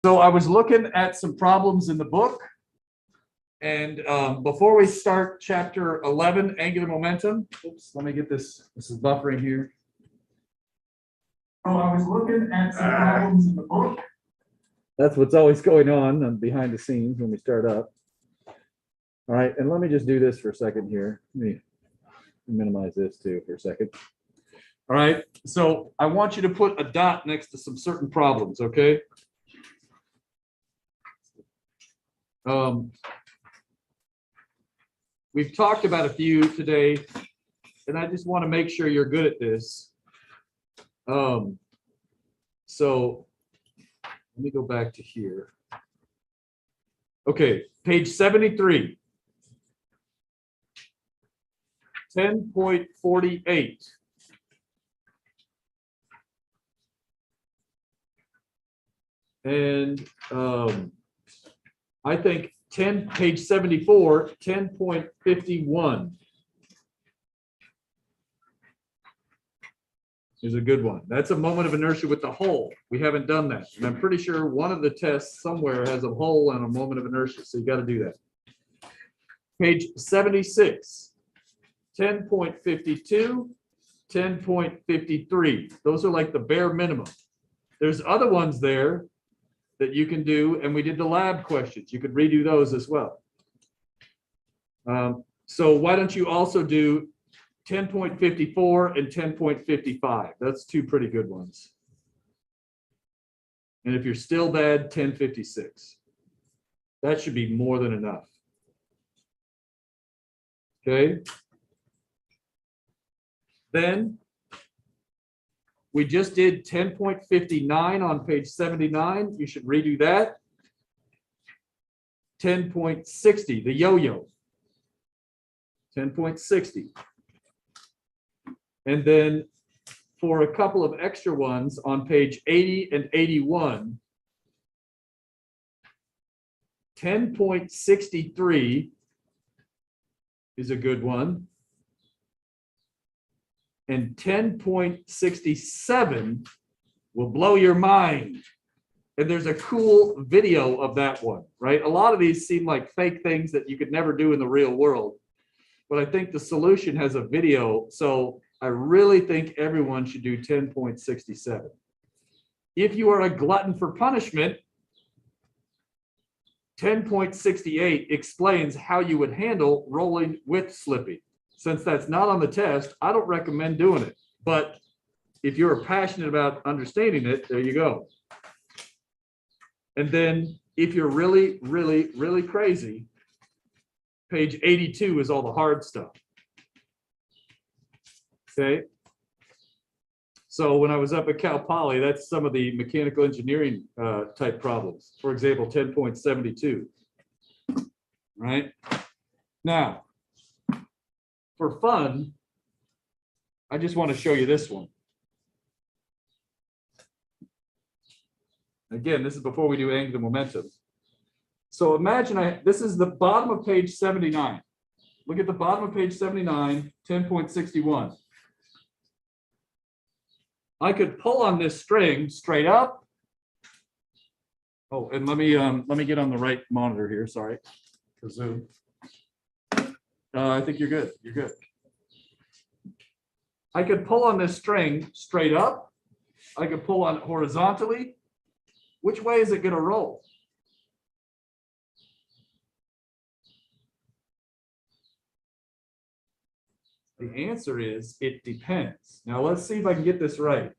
So I was looking at some problems in the book. And before we start chapter 11, angular momentum, oops, let me get this. This is buffering here. Oh, I was looking at some problems in the book. That's what's always going on behind the scenes when we start up. All right, and let me just do this for a second here. Let me minimize this too for a second. All right, so I want you to put a dot next to some certain problems, okay? We've talked about a few today, and I just want to make sure you're good at this. So let me go back to here. Okay, page 73. 10.48. And I think page 74, 10.51 is a good one. That's a moment of inertia with the hole. We haven't done that. And I'm pretty sure one of the tests somewhere has a hole and a moment of inertia. So you got to do that. Page 76, 10.52, 10.53. Those are like the bare minimum. There's other ones there that you can do, and we did the lab questions. You could redo those as well. So why don't you also do 10.54 and 10.55? That's two pretty good ones. And if you're still bad, 10.56. That should be more than enough. Okay. Then we just did 10.59 on page 79. You should redo that. 10.60, the yo-yo. 10.60. And then for a couple of extra ones on page 80 and 81, 10.63 is a good one. And 10.67 will blow your mind. And there's a cool video of that one, right? A lot of these seem like fake things that you could never do in the real world. But I think the solution has a video. So I really think everyone should do 10.67. If you are a glutton for punishment, 10.68 explains how you would handle rolling with slipping. Since that's not on the test, I don't recommend doing it. But if you're passionate about understanding it, there you go. And then if you're really, really, really crazy, page 82 is all the hard stuff. Okay. So when I was up at Cal Poly, that's some of the mechanical engineering type problems. For example, 10.72. Right? Now, for fun, I just want to show you this one. Again, this is before we do angular momentum. So imagine this is the bottom of page 79. Look at the bottom of page 79, 10.61. I could pull on this string straight up. Oh, and let me get on the right monitor here. Sorry for Zoom. I think you're good. You're good. I could pull on this string straight up. I could pull on it horizontally. Which way is it going to roll? The answer is it depends. Now let's see if I can get this right.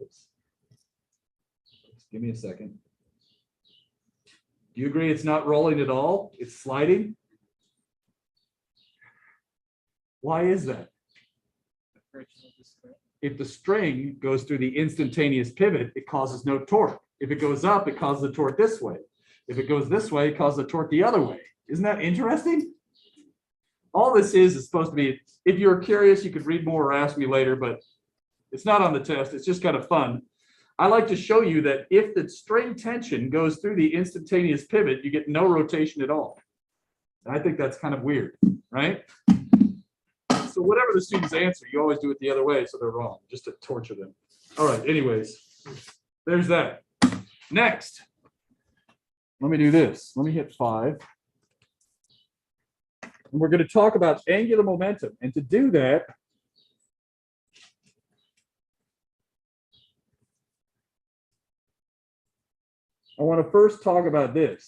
Oops. Give me a second. Do you agree it's not rolling at all? It's sliding? Why is that? If the string goes through the instantaneous pivot, it causes no torque. If it goes up, it causes the torque this way. If it goes this way, it causes the torque the other way. Isn't that interesting? All this is supposed to be, if you're curious, you could read more or ask me later, but it's not on the test. It's just kind of fun. I like to show you that if the string tension goes through the instantaneous pivot, you get no rotation at all. And I think that's kind of weird, right? So whatever the students answer, you always do it the other way, so they're wrong, just to torture them. All right, anyways, there's that. Next, let me do this. Let me hit 5. And we're going to talk about angular momentum. And to do that, I want to first talk about this.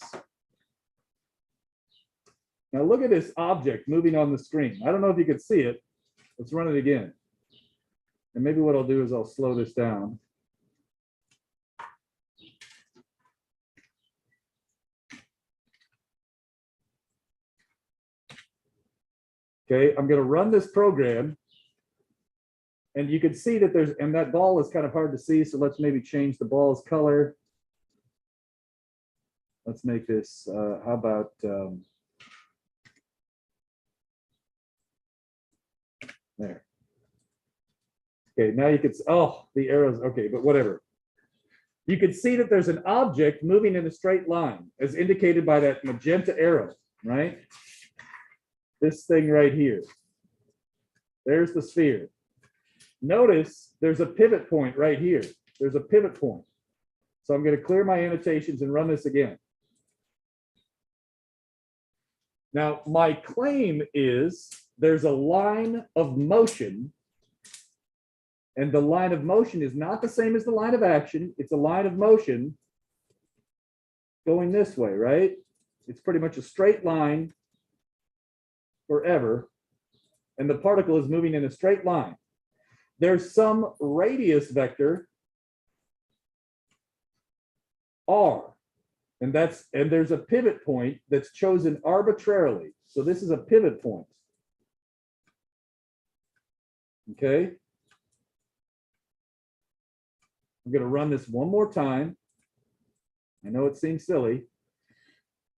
Now look at this object moving on the screen. I don't know if you can see it. Let's run it again. And maybe what I'll do is I'll slow this down. Okay, I'm going to run this program. And you can see that there's, and that ball is kind of hard to see. So let's maybe change the ball's color. Let's make this, how about, there. Okay, now you can, oh, the arrows, okay, but whatever. You can see that there's an object moving in a straight line, as indicated by that magenta arrow, right? This thing right here. There's the sphere. Notice there's a pivot point right here. There's a pivot point. So I'm going to clear my annotations and run this again. Now, my claim is there's a line of motion, and the line of motion is not the same as the line of action. It's a line of motion going this way, right? It's pretty much a straight line forever, and the particle is moving in a straight line. There's some radius vector r, and there's a pivot point that's chosen arbitrarily. So this is a pivot point. Okay. I'm going to run this one more time. I know it seems silly.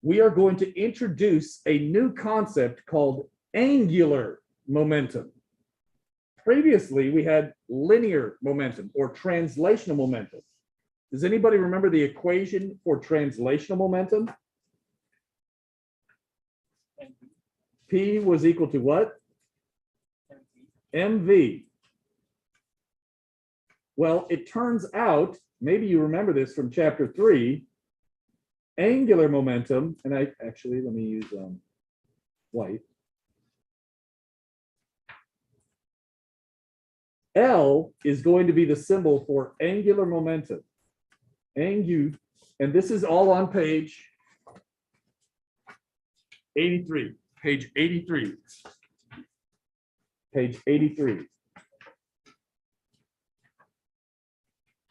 We are going to introduce a new concept called angular momentum. Previously, we had linear momentum or translational momentum. Does anybody remember the equation for translational momentum? P was equal to what? MV. Well, it turns out, maybe you remember this from chapter 3, angular momentum, and let me use white. L is going to be the symbol for angular momentum. Angu, and this is all on page 83. Page 83. Page 83.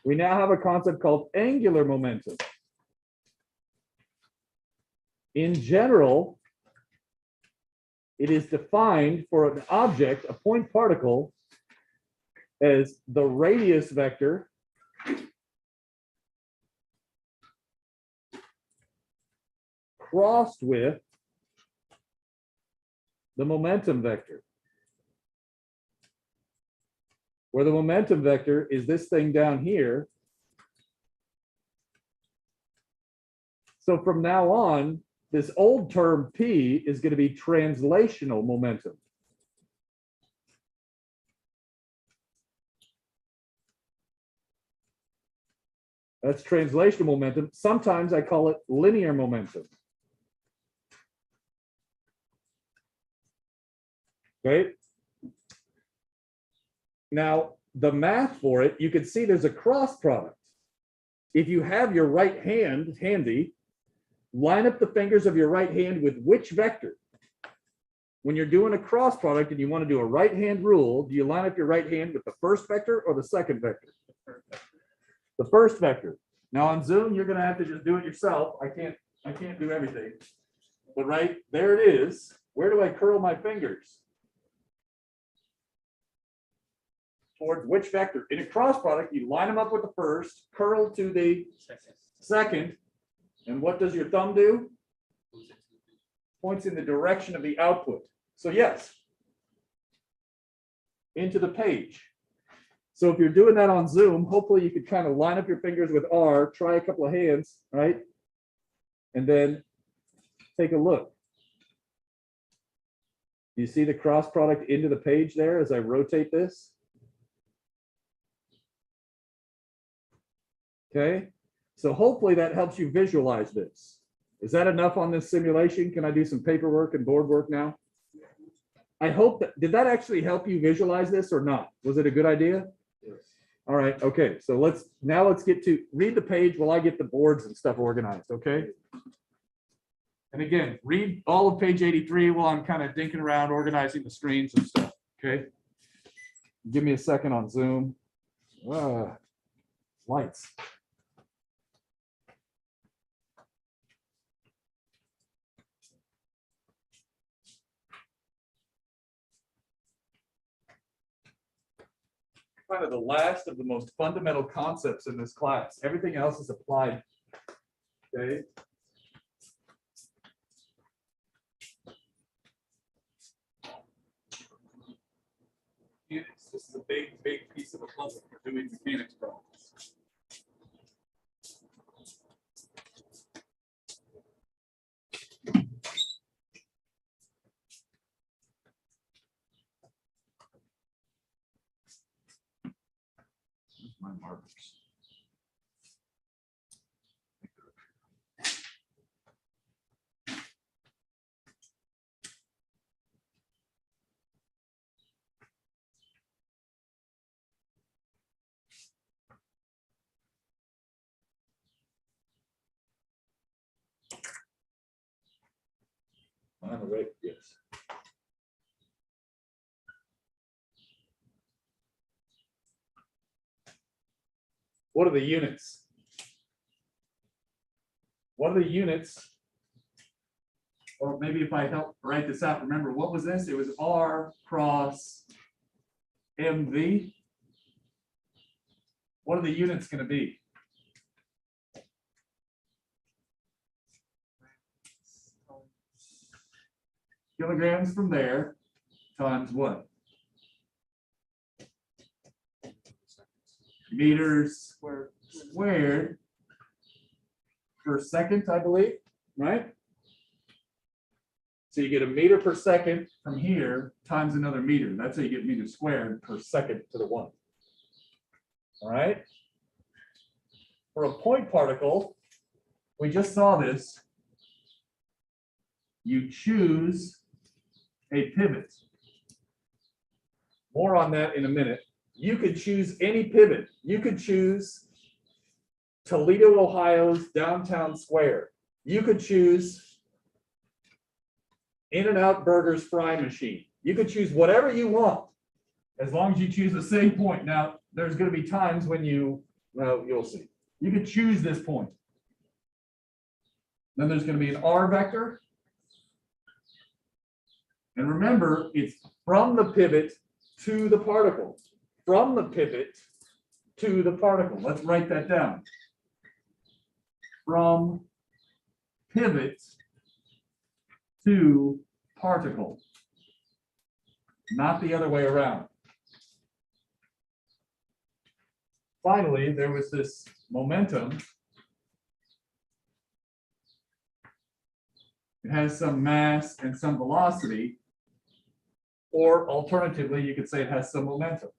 We now have a concept called angular momentum. In general, it is defined for an object, a point particle, as the radius vector crossed with the momentum vector, where the momentum vector is this thing down here. So from now on, this old term P is going to be translational momentum. That's translational momentum. Sometimes I call it linear momentum. Okay. Now, the math for it, you can see there's a cross product. If you have your right hand handy, line up the fingers of your right hand with which vector? When you're doing a cross product and you want to do a right hand rule, do you line up your right hand with the first vector or the second vector? The first vector. Now on Zoom, you're going to have to just do it yourself. I can't do everything. But right there it is. Where do I curl my fingers? Towards which vector? In a cross product, you line them up with the first, curl to the second, and what does your thumb do? Points in the direction of the output. So yes, into the page. So if you're doing that on Zoom, hopefully you could kind of line up your fingers with R, try a couple of hands, right? And then take a look. You see the cross product into the page there as I rotate this? Okay, so hopefully that helps you visualize this. Is that enough on this simulation? Can I do some paperwork and board work now? I hope that, did that actually help you visualize this or not? Was it a good idea? Yes. All right, okay, so let's get to read the page while I get the boards and stuff organized, okay? And again, read all of page 83 while I'm kind of dinking around organizing the screens and stuff, okay? Give me a second on Zoom. Lights. Kind of the last of the most fundamental concepts in this class. Everything else is applied. Okay. This is a big, big piece of a puzzle for doing mechanics problems. My markers. On the right, yes. What are the units? What are the units? Or maybe if I help write this out, remember what was this? It was R cross MV. What are the units going to be? Kilograms from there times what? Meters squared per second, I believe, right? So you get a meter per second from here times another meter. That's how you get meters squared per second to the 1. All right. For a point particle, we just saw this. You choose a pivot. More on that in a minute. You could choose any pivot. You could choose Toledo, Ohio's downtown square. You could choose In-N-Out Burger's fry machine. You could choose whatever you want, as long as you choose the same point. Now, there's going to be times when you'll see. You could choose this point. Then there's going to be an R vector. And remember, it's from the pivot to the particle. From the pivot to the particle. Let's write that down. From pivot to particle. Not the other way around. Finally, there was this momentum. It has some mass and some velocity. Or alternatively, you could say it has some momentum.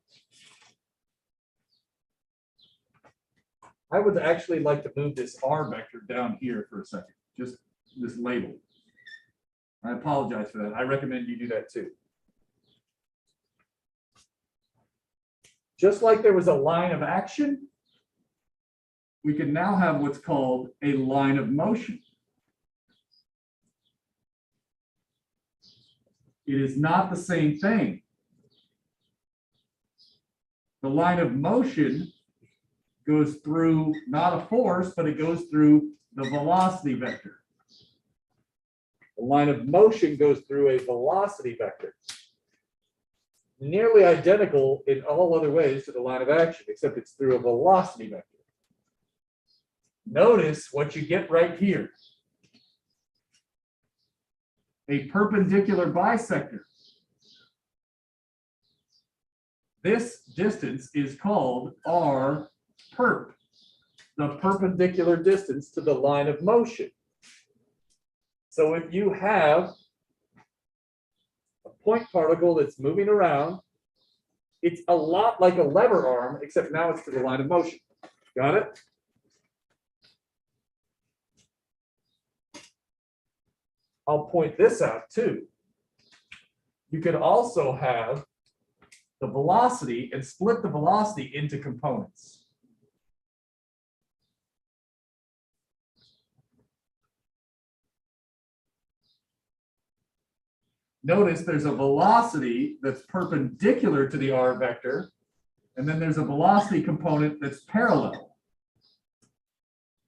I would actually like to move this R vector down here for a second, just this label. I apologize for that. I recommend you do that too. Just like there was a line of action, we can now have what's called a line of motion. It is not the same thing. The line of motion goes through not a force, but it goes through the velocity vector. The line of motion goes through a velocity vector. Nearly identical in all other ways to the line of action, except it's through a velocity vector. Notice what you get right here. A perpendicular bisector. This distance is called R perp, the perpendicular distance to the line of motion. So if you have a point particle that's moving around, it's a lot like a lever arm, except now it's to the line of motion. Got it? I'll point this out too. You could also have the velocity and split the velocity into components. Notice there's a velocity that's perpendicular to the r vector, and then there's a velocity component that's parallel.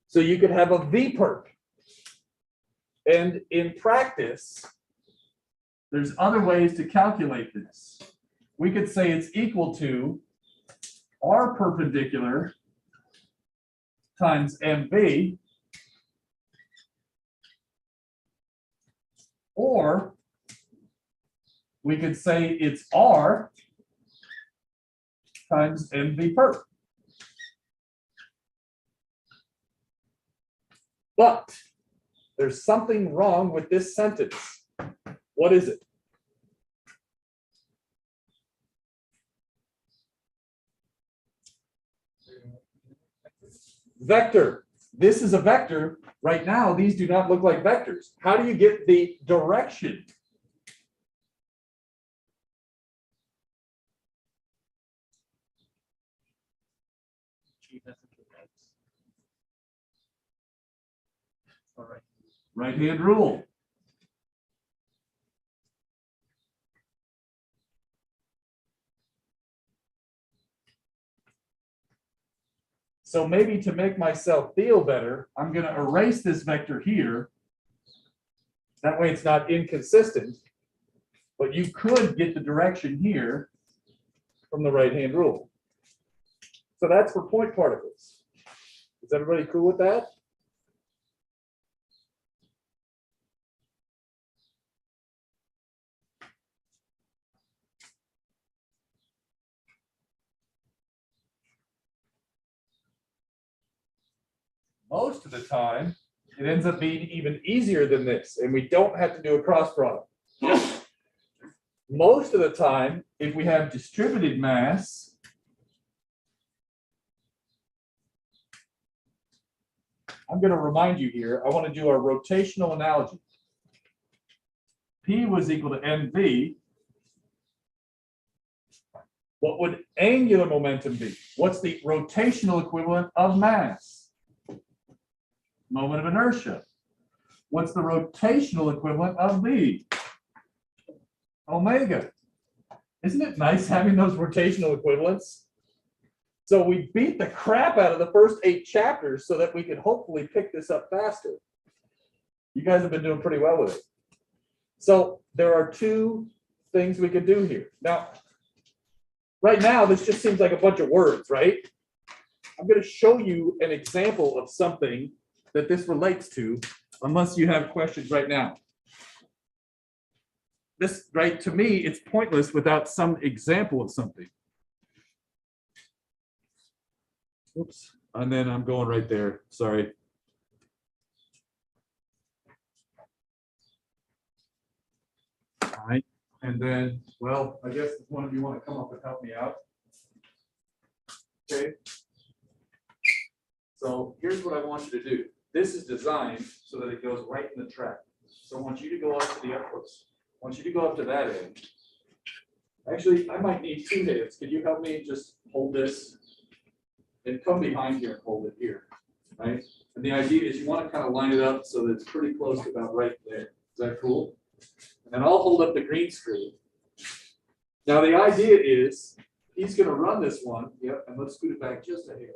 So you could have a v-perp. And in practice, there's other ways to calculate this. We could say it's equal to r perpendicular times mv, or we could say it's r times mv perp. But there's something wrong with this sentence. What is it? Vector. This is a vector. Right now, these do not look like vectors. How do you get the direction? All right. Right-hand rule. So maybe to make myself feel better, I'm going to erase this vector here. That way it's not inconsistent. But you could get the direction here from the right-hand rule. So that's for point particles. Is everybody cool with that? Most of the time, it ends up being even easier than this, and we don't have to do a cross product. Most of the time, if we have distributed mass, I'm going to remind you here, I want to do our rotational analogy. P was equal to mv. What would angular momentum be? What's the rotational equivalent of mass? Moment of inertia. What's the rotational equivalent of v? Omega. Isn't it nice having those rotational equivalents? So we beat the crap out of the first 8 chapters so that we could hopefully pick this up faster. You guys have been doing pretty well with it. So there are 2 things we could do here. Now, right now, this just seems like a bunch of words, right? I'm going to show you an example of something that this relates to, unless you have questions right now. This, right, to me, it's pointless without some example of something. Oops, and then I'm going right there, sorry. All right, and then, well, I guess one of you want to come up and help me out. Okay. So here's what I want you to do. This is designed so that it goes right in the track. So I want you to go up to the upwards. I want you to go up to that end. Actually, I might need 2 hands. Can you help me just hold this and come behind here and hold it here, right? And the idea is you want to kind of line it up so that it's pretty close to about right there. Is that cool? And then I'll hold up the green screen. Now the idea is he's going to run this one. Yep, and let's scoot it back just a hair.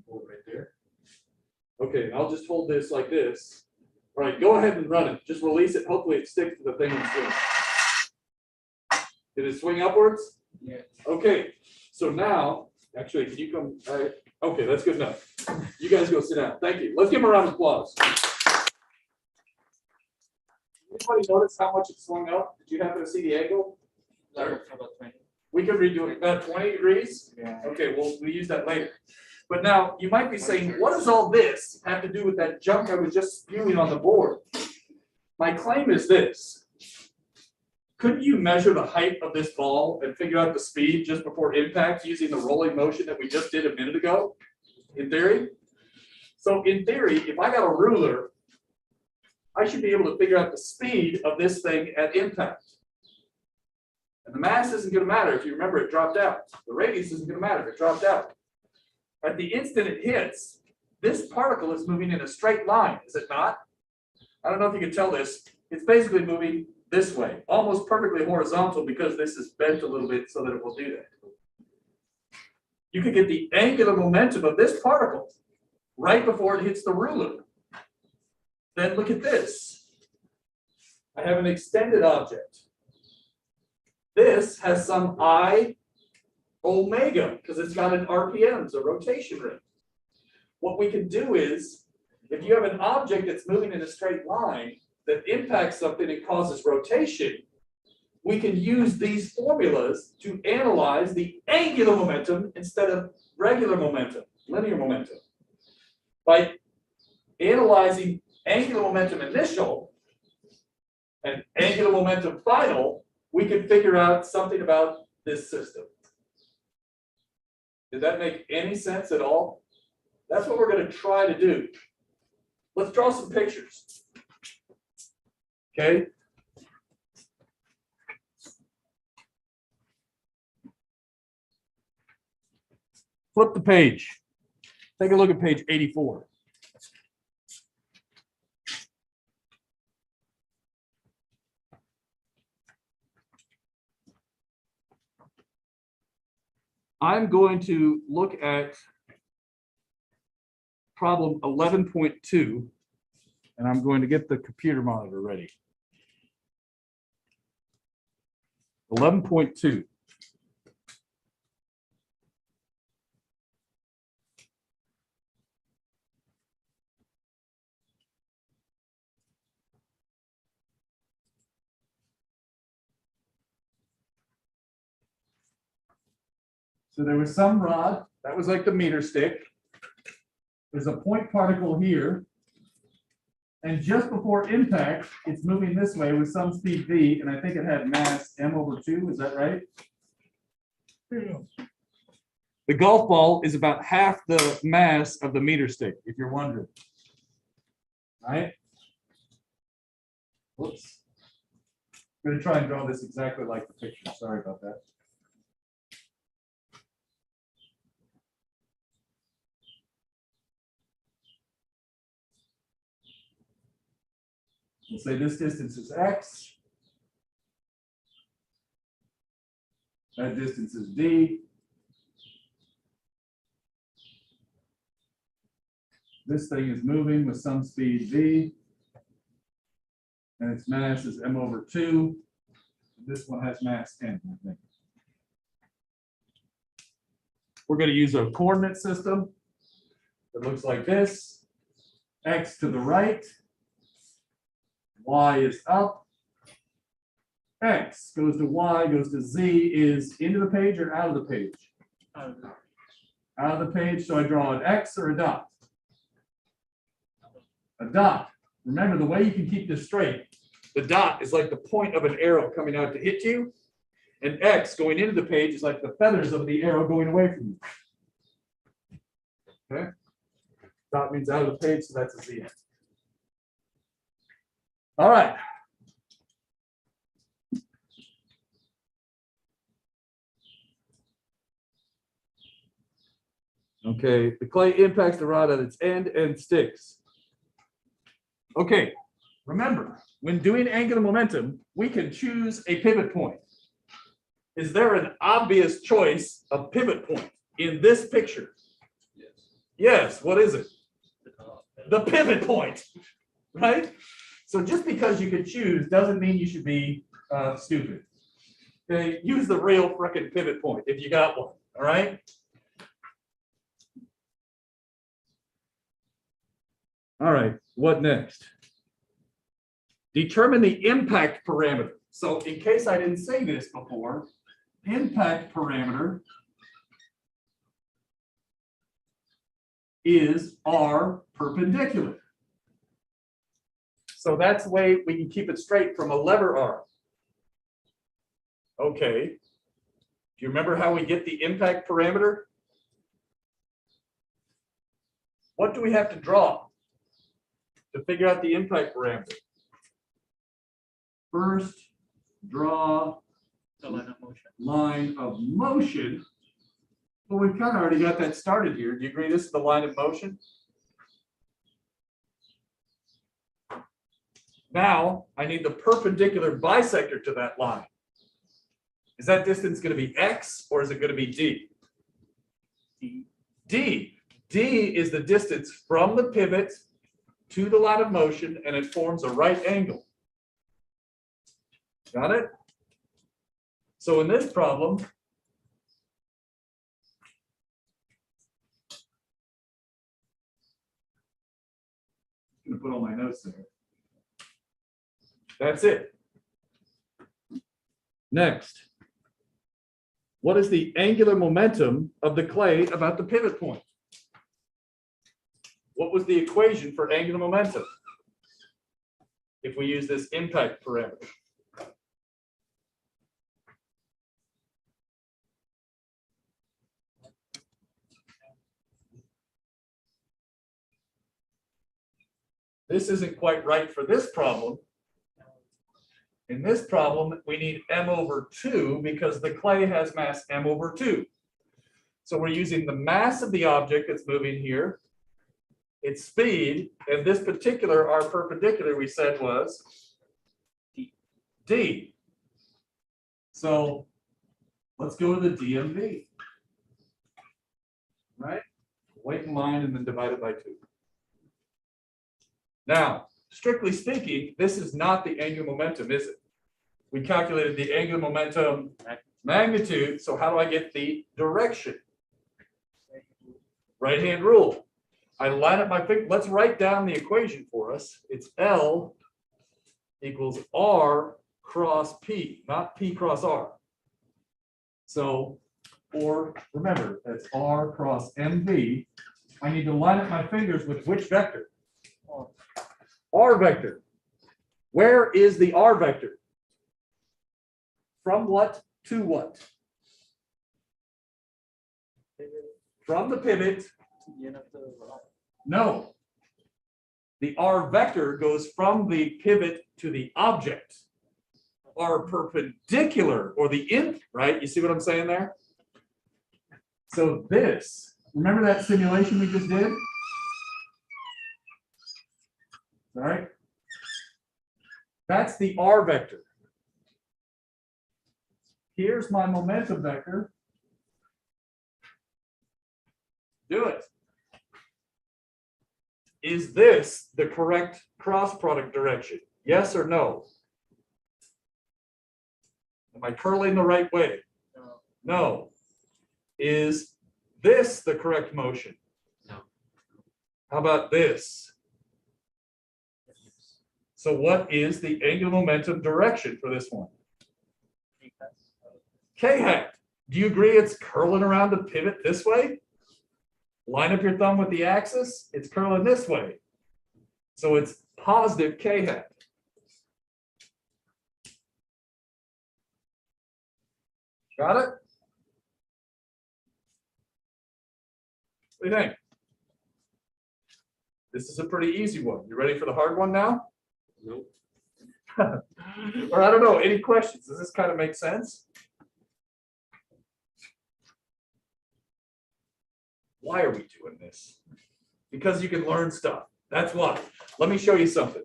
Hold right there. Okay, I'll just hold this like this. All right, go ahead and run it. Just release it. Hopefully it sticks to the thing and swings. Did it swing upwards? Yeah. Okay, so now, actually, can you come? Okay, that's good enough. You guys go sit down. Thank you. Let's give him a round of applause. Anybody notice how much it swung up? Did you happen to see the angle? About 20. We could redo it about 20 degrees. Yeah. Okay, we'll use that later. But now you might be saying, what does all this have to do with that junk I was just spewing on the board? My claim is this. Couldn't you measure the height of this ball and figure out the speed just before impact using the rolling motion that we just did a minute ago? In theory? So in theory, if I got a ruler I should be able to figure out the speed of this thing at impact. And the mass isn't going to matter if you remember it dropped out. The radius isn't going to matter if it dropped out. At the instant it hits, this particle is moving in a straight line, is it not? I don't know if you can tell this. It's basically moving this way, almost perfectly horizontal because this is bent a little bit so that it will do that. You can get the angular momentum of this particle right before it hits the ruler. Then look at this. I have an extended object. This has some I omega because it's got an RPM, a rotation rate. What we can do is, if you have an object that's moving in a straight line that impacts something and causes rotation, we can use these formulas to analyze the angular momentum instead of regular momentum, linear momentum. By analyzing angular momentum initial and angular momentum final, we can figure out something about this system. Did that make any sense at all? That's what we're going to try to do. Let's draw some pictures. Okay. Flip the page. Take a look at page 84. I'm going to look at problem 11.2, and I'm going to get the computer monitor ready. 11.2. So there was some rod, that was like the meter stick. There's a point particle here. And just before impact, it's moving this way with some speed v, and I think it had mass m/2, is that right? The golf ball is about half the mass of the meter stick, if you're wondering. All right? Whoops. I'm going to try and draw this exactly like the picture. Sorry about that. We'll say this distance is x. That distance is d. This thing is moving with some speed v. And its mass is m/2. This one has mass n, I think. We're going to use a coordinate system that looks like this. X to the right. Y is up. X goes to Y, goes to Z, is into the page or out of the page? Out of the page, so I draw an X or a dot? A dot. Remember, the way you can keep this straight, the dot is like the point of an arrow coming out to hit you, and X going into the page is like the feathers of the arrow going away from you. Okay? Dot means out of the page, so that's a Z. All right. Okay, the clay impacts the rod at its end and sticks. Okay, remember, when doing angular momentum, we can choose a pivot point. Is there an obvious choice of pivot point in this picture? Yes. Yes, what is it? The pivot point, right? So just because you can choose doesn't mean you should be stupid. Okay, use the real frickin' pivot point if you got one, all right? All right, what next? Determine the impact parameter. So in case I didn't say this before, impact parameter is R perpendicular. So that's the way we can keep it straight from a lever arm. Okay. Do you remember how we get the impact parameter? What do we have to draw? to figure out the impact parameter. First, draw The line of motion. line of motion. Well, we've kind of already got that started here. Do you agree this is the line of motion? Now, I need the perpendicular bisector to that line. Is that distance going to be x or is it going to be d? D. D. D is the distance from the pivot to the line of motion, and it forms a right angle. Got it? So in this problem, I'm going to put all my notes there. That's it. Next, what is the angular momentum of the clay about the pivot point? What was the equation for angular momentum if we use this impact parameter? This isn't quite right for this problem. In this problem, we need m over 2 because the clay has mass m over 2. So we're using the mass of the object that's moving here, its speed, and this particular, our perpendicular, we said was d. So let's go to the DMV. Right? Wait in line and then divide it by 2. Now, strictly speaking, this is not the angular momentum, is it? We calculated the angular momentum magnitude, so how do I get the direction? Right-hand rule. I line up my finger. Let's write down the equation for us. It's L equals R cross P, not P cross R. So, or remember, that's R cross MV. I need to line up my fingers with which vector? R vector. Where is the R vector? From what to what? From the pivot. No. The R vector goes from the pivot to the object. R perpendicular, or the right? You see what I'm saying there? So this, remember that simulation we just did? All right. That's the R vector. Here's my momentum vector. Do it. Is this the correct cross product direction? Yes or no? Am I curling the right way? No. No. Is this the correct motion? No. How about this? So what is the angular momentum direction for this one? K hat. Do you agree it's curling around the pivot this way? Line up your thumb with the axis, it's curling this way. So it's positive K hat. Got it? What do you think? This is a pretty easy one. You ready for the hard one now? Nope. Or I don't know, any questions? Does this kind of make sense? Why are we doing this? Because you can learn stuff. That's why. Let me show you something.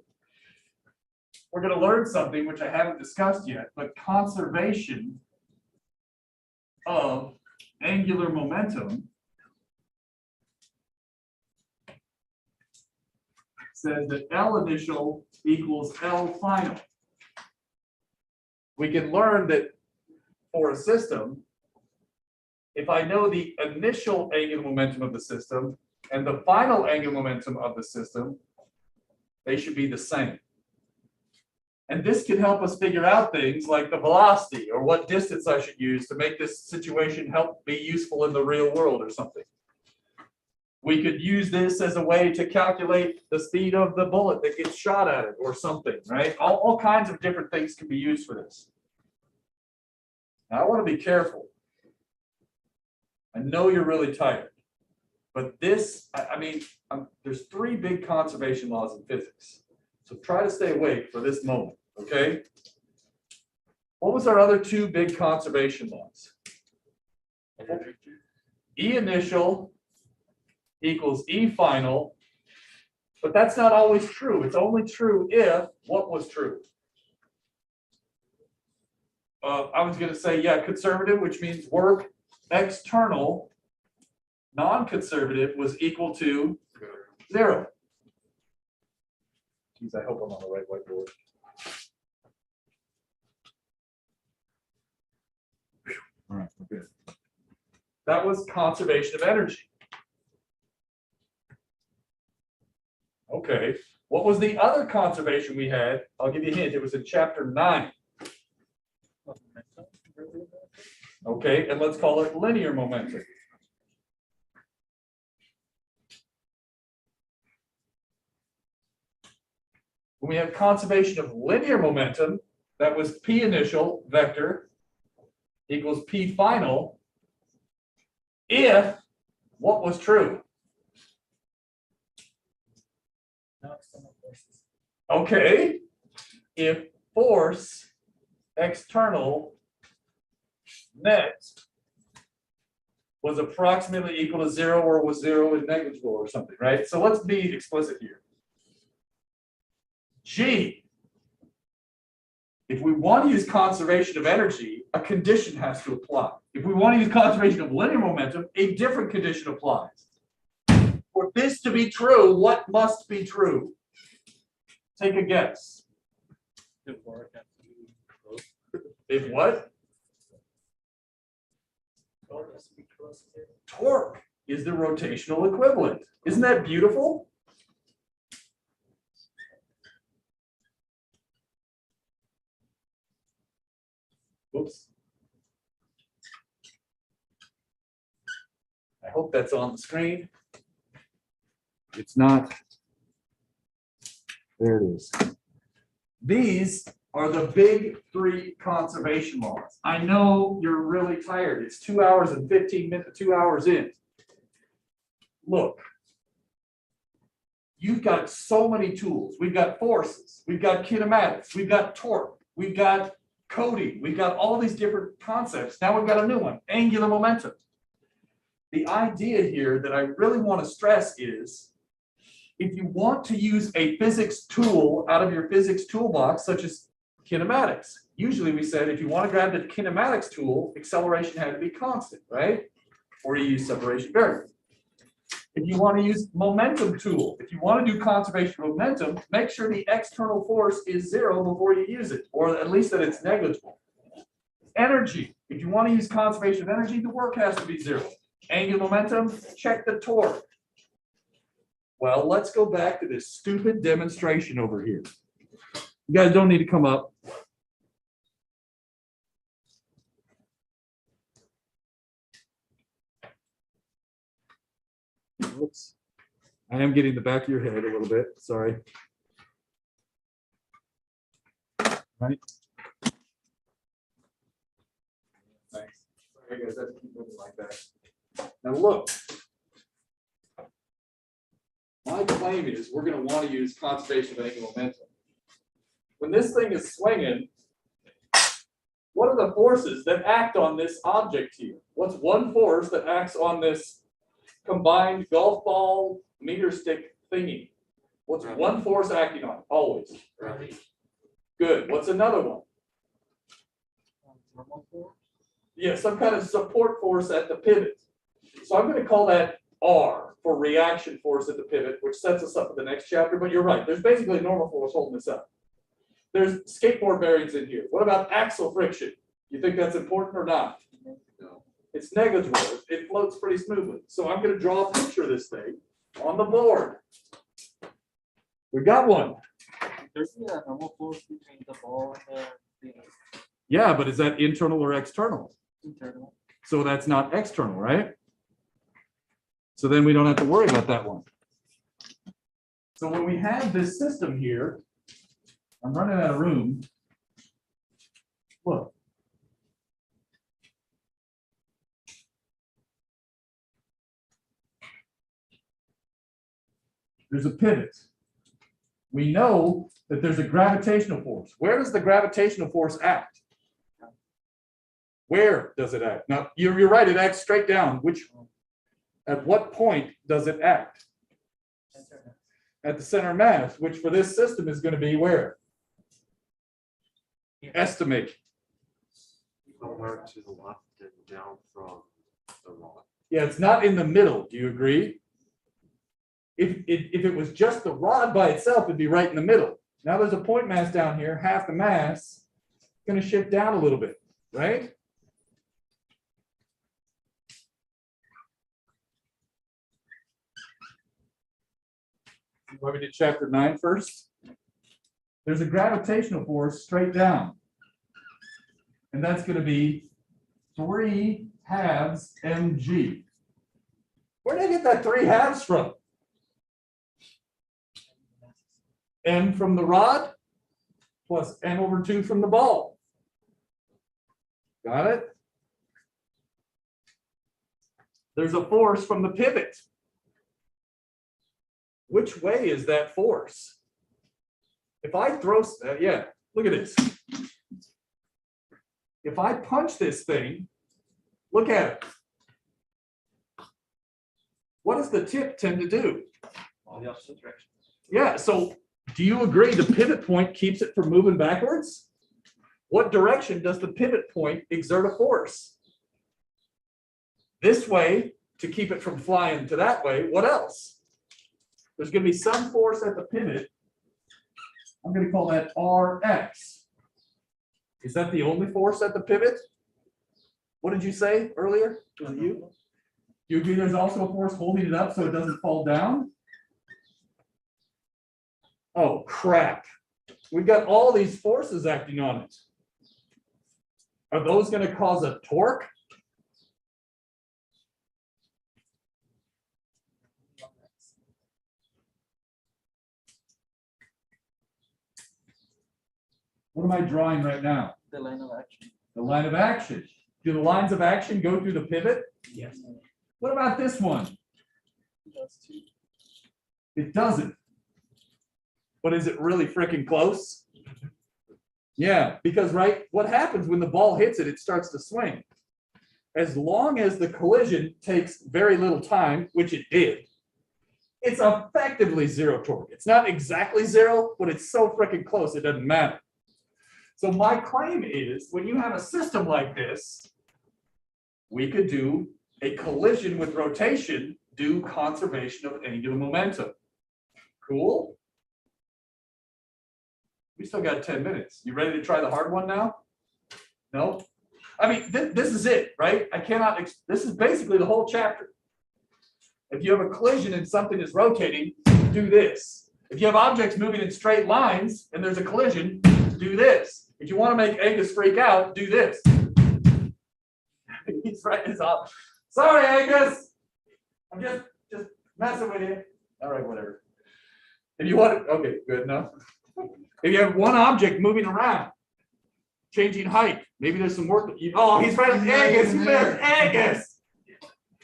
We're going to learn something which I haven't discussed yet, but conservation of angular momentum says that L initial equals L final. We can learn that for a system, if I know the initial angular momentum of the system and the final angular momentum of the system, they should be the same. And this can help us figure out things like the velocity or what distance I should use to make this situation help be useful in the real world or something. We could use this as a way to calculate the speed of the bullet that gets shot at it or something, right? All kinds of different things can be used for this. Now, I want to be careful. I know you're really tired, But this, I mean, there's three big conservation laws in physics. So try to stay awake for this moment, okay? What was our other two big conservation laws? E initial equals E final, but that's not always true. It's only true if what was true? I was going to say, yeah, conservative, which means work external, non-conservative was equal to 0. Geez, I hope I'm on the right whiteboard. All right, we're good. That was conservation of energy. Okay, what was the other conservation we had? I'll give you a hint. It was in chapter 9. Okay, and let's call it linear momentum. When we have conservation of linear momentum, that was P initial vector equals P final if what was true? Okay, if force external net was approximately equal to 0 or was 0 and negligible or something, right? So let's be explicit here. G, if we want to use conservation of energy, a condition has to apply. If we want to use conservation of linear momentum, a different condition applies. For this to be true, what must be true? Take a guess. If what? Torque is the rotational equivalent. Isn't that beautiful? Oops. I hope that's on the screen. It's not. There it is. These are the big three conservation laws. I know you're really tired. It's 2 hours and 15 minutes, 2 hours in. Look, you've got so many tools. We've got forces, we've got kinematics, we've got torque, we've got coding, we've got all these different concepts. Now we've got a new one, angular momentum. The idea here that I really want to stress is, if you want to use a physics tool out of your physics toolbox, such as kinematics, usually we said if you want to grab the kinematics tool, acceleration had to be constant, right? Or you use separation variable. If you want to use momentum tool, if you want to do conservation of momentum, make sure the external force is 0 before you use it, or at least that it's negligible. Energy, if you want to use conservation of energy, the work has to be 0. Angular momentum, check the torque. Well, let's go back to this stupid demonstration over here. You guys don't need to come up. Oops. I am getting the back of your head a little bit. Sorry. Right. Thanks. Sorry, guys. I have to keep moving like that. Now look. My claim is we're going to want to use conservation of angular momentum. When this thing is swinging, what are the forces that act on this object here? What's one force that acts on this combined golf ball meter stick thingy? What's one force acting on? Always. Good. What's another one? Yeah, some kind of support force at the pivot. So I'm going to call that R for reaction force at the pivot, which sets us up for the next chapter. But you're right. There's basically a normal force holding this up. There's skateboard bearings in here. What about axle friction? You think that's important or not? No. It's negligible. It floats pretty smoothly. So I'm going to draw a picture of this thing on the board. We got one. There's a normal force between the ball and the Yeah, but is that internal or external? internal. So that's not external, right? So then we don't have to worry about that one. So when we have this system here, I'm running out of room. Look. There's a pivot. We know that there's a gravitational force. Where does the gravitational force act? Where does it act? Now, you're right, it acts straight down. At what point does it act? At the center of mass, which for this system is going to be where? Estimate. Somewhere to the left and down from the rod. Yeah, it's not in the middle. Do you agree? If it was just the rod by itself, it'd be right in the middle. Now there's a point mass down here, half the mass. It's going to shift down a little bit, right? You want me to chapter 9 first? There's a gravitational force straight down. And that's going to be 3 halves mg. Where did I get that 3 halves from? M from the rod plus m/2 from the ball. Got it? There's a force from the pivot. Which way is that force? If I throw, yeah, look at this. If I punch this thing, look at it. What does the tip tend to do? All the opposite directions. Yeah, so do you agree the pivot point keeps it from moving backwards? What direction does the pivot point exert a force? This way to keep it from flying to that way. What else? There's going to be some force at the pivot. I'm going to call that Rx. Is that the only force at the pivot? What did you say earlier? Was it you? You agree there's also a force holding it up so it doesn't fall down? Oh, crap. We've got all these forces acting on it. Are those going to cause a torque? What am I drawing right now? The line of action. The line of action. Do the lines of action go through the pivot? Yes. What about this one? It doesn't. But is it really freaking close? Yeah, because right, what happens when the ball hits it, it starts to swing. As long as the collision takes very little time, which it did, it's effectively zero torque. It's not exactly zero, but it's so freaking close, it doesn't matter. So my claim is, when you have a system like this, we could do a collision with rotation, do conservation of angular momentum. Cool? We still got 10 minutes. You ready to try the hard one now? No? I mean, this is it, right? I cannot, this is basically the whole chapter. If you have a collision and something is rotating, do this. If you have objects moving in straight lines and there's a collision, do this. If you want to make Angus freak out, do this. He's writing his off. Sorry, Angus. I'm just messing with you. All right, whatever. If you want it, okay, good, no. If you have one object moving around, changing height, maybe there's some work that you, oh, he's right, Angus, you better, Angus.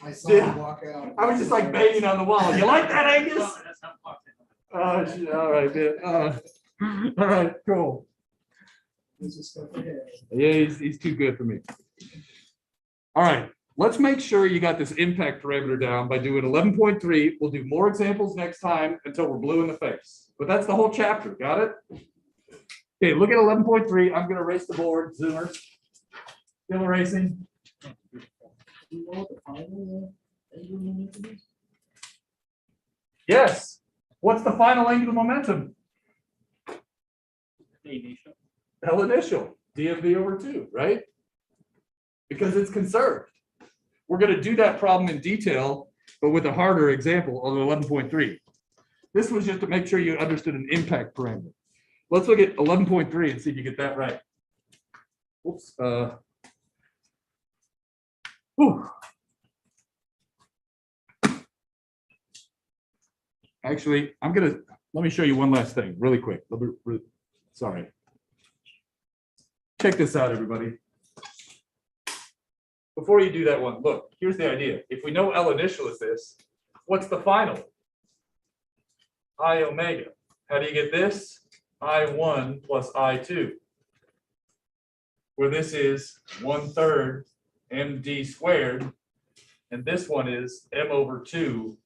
I saw him walk out. I was just like banging on the wall. You like that, Angus? Oh, shit, all right, man. All right, cool. This is stuff ahead. Yeah, he's too good for me. All right, let's make sure you got this impact parameter down by doing 11.3. We'll do more examples next time until we're blue in the face. But that's the whole chapter. Got it? Okay, look at 11.3. I'm going to erase the board. Zoomers. Still erasing. You know what the final angular momentum is? Yes. What's the final angular momentum? The initial. L initial. DMV over 2, right? Because it's conserved. We're going to do that problem in detail, but with a harder example of 11.3. This was just to make sure you understood an impact parameter. Let's look at 11.3 and see if you get that right. Oops. Whew. Actually, let me show you one last thing really quick. Sorry. Check this out, everybody. Before you do that one, look, here's the idea. If we know L initial is this, what's the final? I omega. How do you get this? I1 plus I2. Where this is 1/3 md squared, and this one is m/2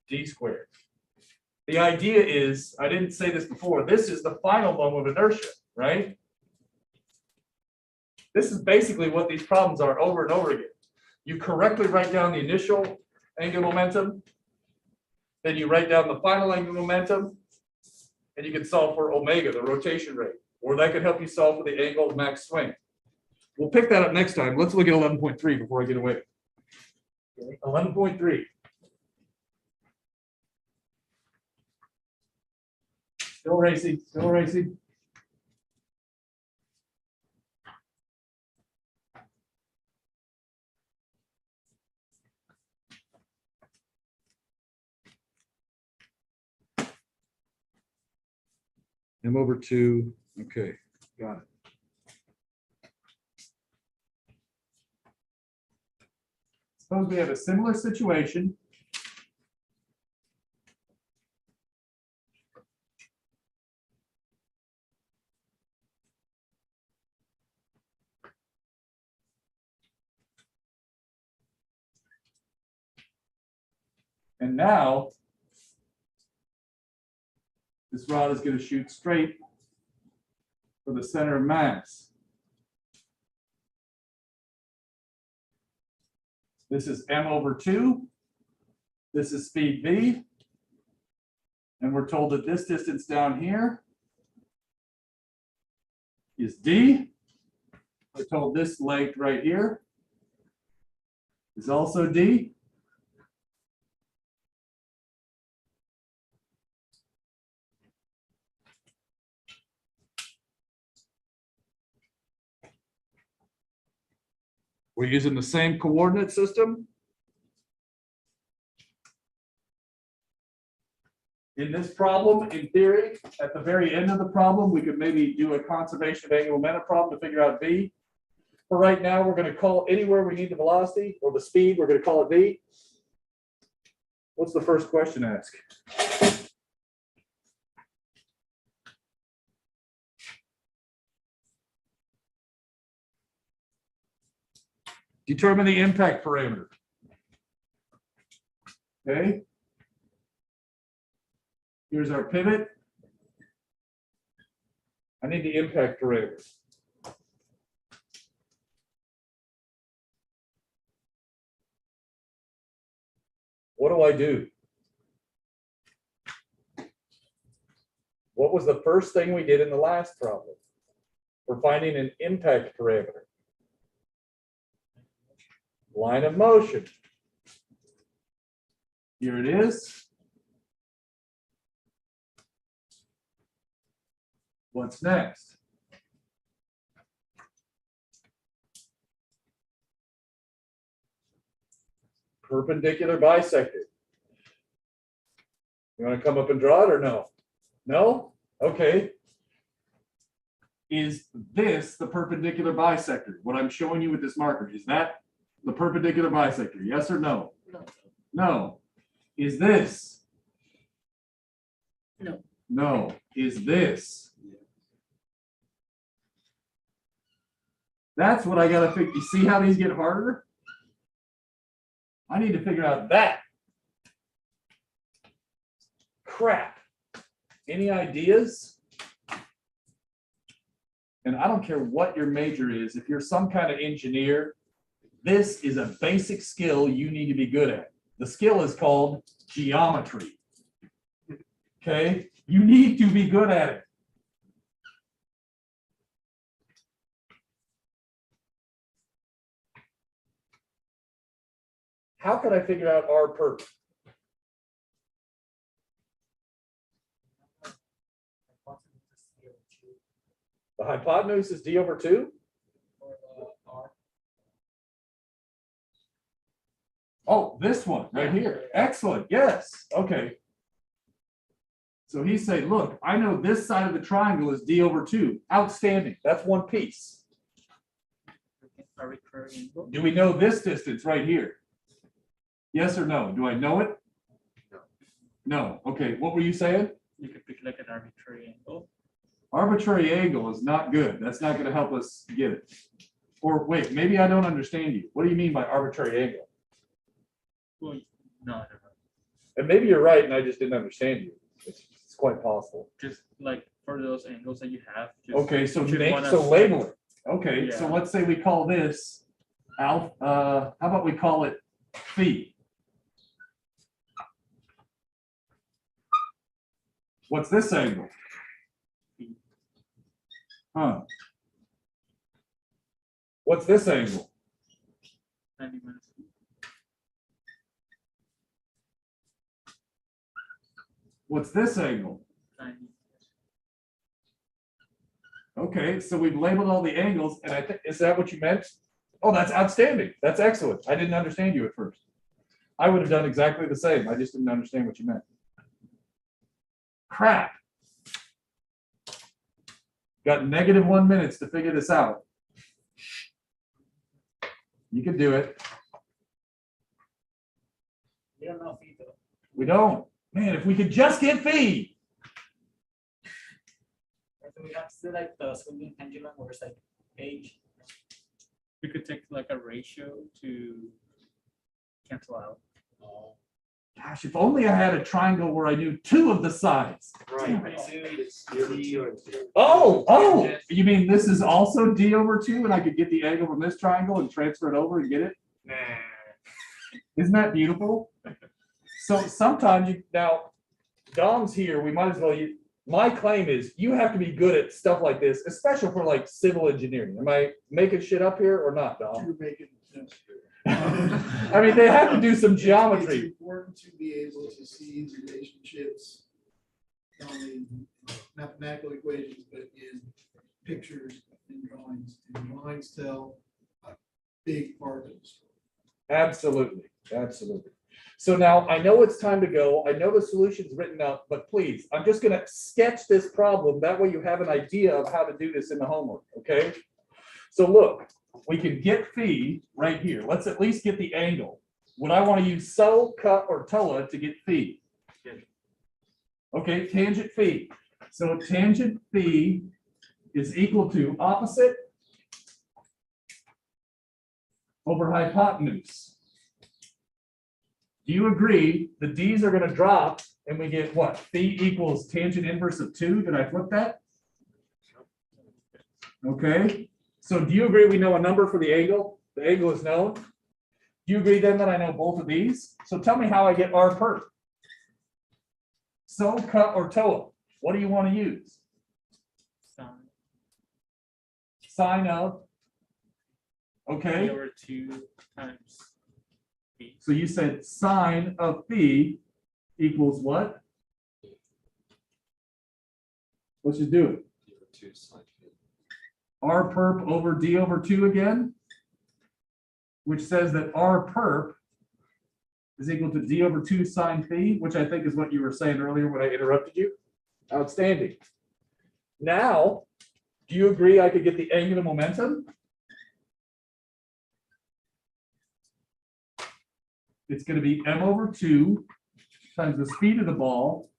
d squared. The idea is, I didn't say this before, this is the final moment of inertia, right? This is basically what these problems are over and over again. You correctly write down the initial angular momentum, then you write down the final angular momentum, and you can solve for omega, the rotation rate, or that could help you solve for the angle of max swing. We'll pick that up next time. Let's look at 11.3 before I get away. 11.3. Still racing, still racing. M/2, okay, got it. Suppose we have a similar situation. And now, this rod is going to shoot straight for the center of mass. This is m/2. This is speed v. And we're told that this distance down here is d. We're told this length right here is also d. We're using the same coordinate system. In this problem, in theory, at the very end of the problem, we could maybe do a conservation of angular momentum problem to figure out v. For right now, we're going to call anywhere we need the velocity or the speed, we're going to call it v. What's the first question ask? Determine the impact parameter. Okay. Here's our pivot. I need the impact parameter. What do I do? What was the first thing we did in the last problem? We're finding an impact parameter. Line of motion. Here it is. What's next? Perpendicular bisector. You want to come up and draw it or no? No? Okay. Is this the perpendicular bisector? What I'm showing you with this marker, is that the perpendicular bisector? Yes or no? No. No. Is this? No. No. Is this? That's what I gotta figure. You see how these get harder? I need to figure out that. Crap. Any ideas? And I don't care what your major is. If you're some kind of engineer, this is a basic skill you need to be good at. The skill is called geometry. Okay? You need to be good at it. How could I figure out R perp? The hypotenuse is d/2? Oh, this one right here. Excellent. Yes. Okay. So he's saying, look, I know this side of the triangle is d/2. Outstanding. That's one piece. Arbitrary angle. Do we know this distance right here? Yes or no? Do I know it? No. No, okay, what were you saying? You could pick like an arbitrary angle. Arbitrary angle is not good. That's not gonna help us get it. Or wait, maybe I don't understand you. What do you mean by arbitrary angle? Well, no, I don't know. And maybe you're right and I just didn't understand you. It's quite possible. Just like for those angles that you have. Just Okay, so choose one so as- label it. Okay, so Yeah. let's say we call this alpha, how about we call it phi? What's this angle? Huh? What's this angle? 90 minutes. What's this angle? 90. Okay, so we've labeled all the angles, and I think, is that what you meant? Oh, that's outstanding. That's excellent. I didn't understand you at first. I would have done exactly the same. I just didn't understand what you meant. Crap. Got -1 minutes to figure this out. You can do it. We don't know phi though. We don't. Man, if we could just get phi. So we have to like the swinging pendulum where it's like age. We could take like a ratio to cancel out. Gosh, if only I had a triangle where I knew 2 of the sides. Right. Right. It's D over 2 and 2. Oh, you mean this is also D over 2 and I could get the angle from this triangle and transfer it over and get it? Nah. Isn't that beautiful? So sometimes now, Dom's here, we might as well, my claim is you have to be good at stuff like this, especially for like civil engineering. Am I making shit up here or not, Dom? You're making sense here. I mean, they have to do some It's geometry. important to be able to see relationships, not only in mathematical equations, but in pictures and drawings. And drawings tell a big part of the story. Absolutely, absolutely. So now I know it's time to go. I know the solution's written up, but please, I'm just gonna sketch this problem. That way you have an idea of how to do this in the homework, okay? So look, we can get phi right here. Let's at least get the angle. Would I want to use so, cut, or toa to get phi? Okay, tangent phi. So tangent phi is equal to opposite over hypotenuse. Do you agree the D's are going to drop and we get what? Phi equals tangent inverse of 2. Did I flip that? Okay. So do you agree we know a number for the angle? The angle is known. Do you agree then that I know both of these? So tell me how I get R perp. So, cut, or toa. What do you want to use? Sine. Sine of. D Okay. over 2 times B. So you said sine of phi equals what? Let's just do it. D over 2 sine phi. R perp over D over 2 again, which says that R perp is equal to D over 2 sine phi, which I think is what you were saying earlier when I interrupted you. Outstanding. Now, do you agree I could get the angular momentum? It's going to be m over 2 times the speed of the ball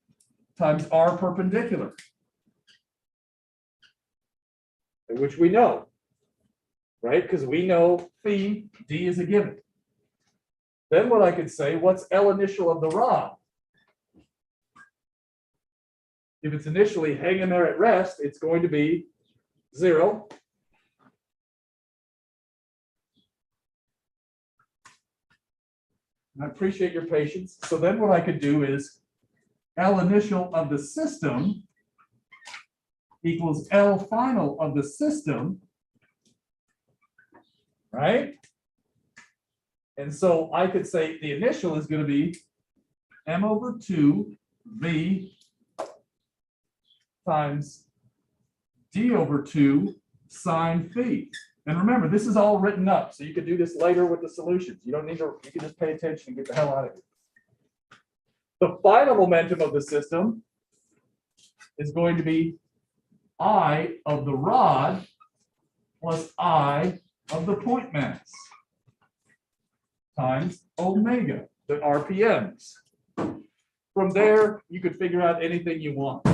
times R perpendicular, which we know, right? Because we know phi d is a given. Then what I could say, what's L initial of the rod? If it's initially hanging there at rest, it's going to be 0. I appreciate your patience. So then what I could do is L initial of the system equals L final of the system, right? And so I could say the initial is going to be m over 2 v times d over 2 sine phi. And remember, this is all written up, so you can do this later with the solutions. You don't need to, you can just pay attention and get the hell out of here. The final momentum of the system is going to be I of the rod plus I of the point mass times omega, the RPMs. From there, you could figure out anything you want.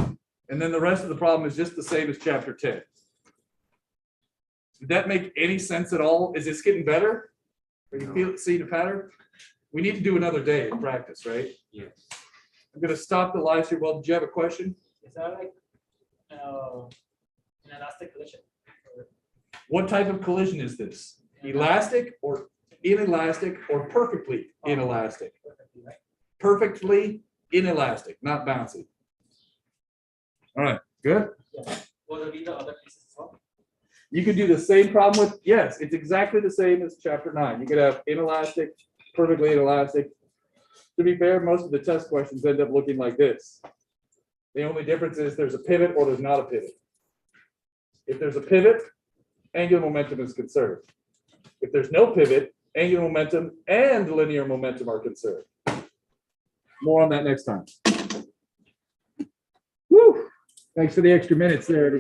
And then the rest of the problem is just the same as chapter 10. Did that make any sense at all? Is this getting better? Are you see the pattern? We need to do another day of practice, right? Yes. I'm gonna stop the live stream. Well, did you have a question? Is that like, an elastic collision? What type of collision is this? Elastic or inelastic or perfectly inelastic? Perfectly, right? Perfectly inelastic, not bouncy. All right, good. Yeah. Will there be the other pieces as well? You could do the same problem with, yes, it's exactly the same as chapter 9. You could have inelastic, perfectly inelastic. To be fair, most of the test questions end up looking like this. The only difference is there's a pivot or there's not a pivot. If there's a pivot, angular momentum is conserved. If there's no pivot, angular momentum and linear momentum are conserved. More on that next time. Woo! Thanks for the extra minutes there, everybody.